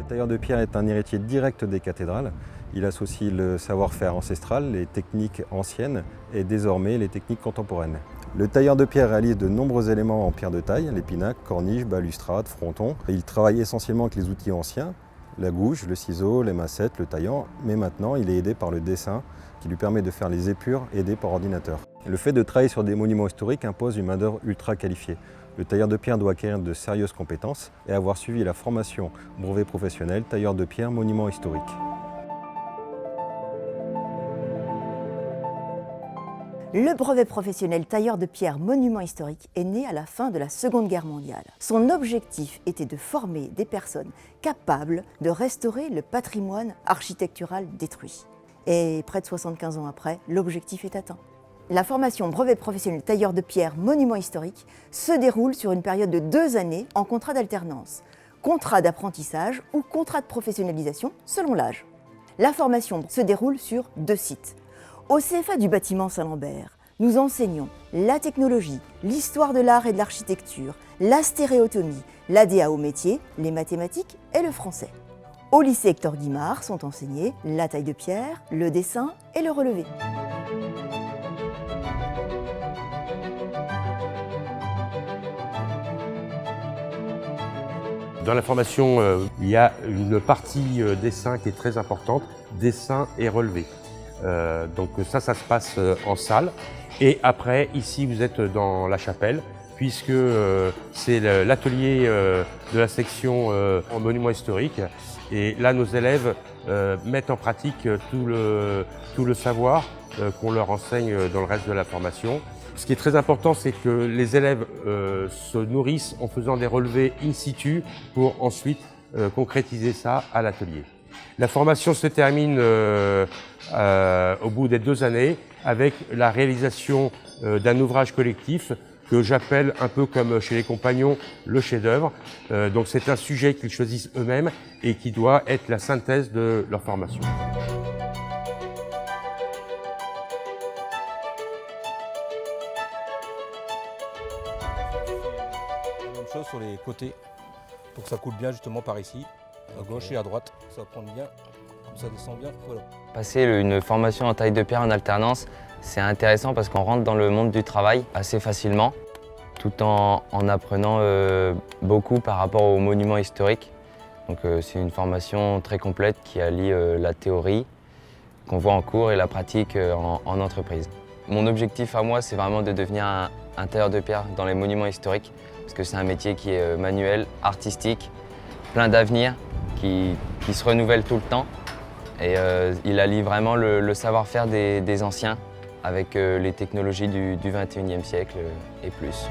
tailleur de pierre est un héritier direct des cathédrales. Il associe le savoir-faire ancestral, les techniques anciennes et désormais les techniques contemporaines. Le tailleur de pierre réalise de nombreux éléments en pierre de taille, les pinacles, corniches, balustrades, frontons. Il travaille essentiellement avec les outils anciens, la gouge, le ciseau, les massettes, le taillant, mais maintenant il est aidé par le dessin qui lui permet de faire les épures aidées par ordinateur. Le fait de travailler sur des monuments historiques impose une main-d'œuvre ultra qualifiée. Le tailleur de pierre doit acquérir de sérieuses compétences et avoir suivi la formation brevet professionnel tailleur de pierre monument historique. Le brevet professionnel tailleur de pierre monument historique est né à la fin de la Seconde Guerre mondiale. Son objectif était de former des personnes capables de restaurer le patrimoine architectural détruit. Et près de 75 ans après, l'objectif est atteint. La formation brevet professionnel tailleur de pierre monument historique se déroule sur une période de 2 années en contrat d'alternance, contrat d'apprentissage ou contrat de professionnalisation selon l'âge. La formation se déroule sur 2 sites. Au CFA du bâtiment Saint-Lambert, nous enseignons la technologie, l'histoire de l'art et de l'architecture, la stéréotomie, l'ADA au métier, les mathématiques et le français. Au lycée Hector Guimard sont enseignés la taille de pierre, le dessin et le relevé. Dans la formation, il y a une partie dessin qui est très importante, dessin et relevé. Donc ça se passe en salle. Et après, ici, vous êtes dans la chapelle, puisque c'est l'atelier de la section en monuments historiques. Et là, nos élèves mettent en pratique tout le savoir qu'on leur enseigne dans le reste de la formation. Ce qui est très important, c'est que les élèves se nourrissent en faisant des relevés in situ pour ensuite concrétiser ça à l'atelier. La formation se termine au bout des 2 années avec la réalisation d'un ouvrage collectif que j'appelle un peu comme chez les compagnons le chef-d'œuvre. Donc c'est un sujet qu'ils choisissent eux-mêmes et qui doit être la synthèse de leur formation. La même chose sur les côtés pour que ça coule bien justement par ici, à gauche et à droite. Ça va prendre bien, comme ça descend bien. Voilà. Passer une formation en taille de pierre en alternance, c'est intéressant parce qu'on rentre dans le monde du travail assez facilement, tout en apprenant beaucoup par rapport aux monuments historiques. Donc c'est une formation très complète qui allie la théorie qu'on voit en cours et la pratique en entreprise. Mon objectif à moi, c'est vraiment de devenir un tailleur de pierre dans les monuments historiques parce que c'est un métier qui est manuel, artistique, plein d'avenir, qui se renouvelle tout le temps. Et il allie vraiment le savoir-faire des anciens avec les technologies du XXIe siècle et plus.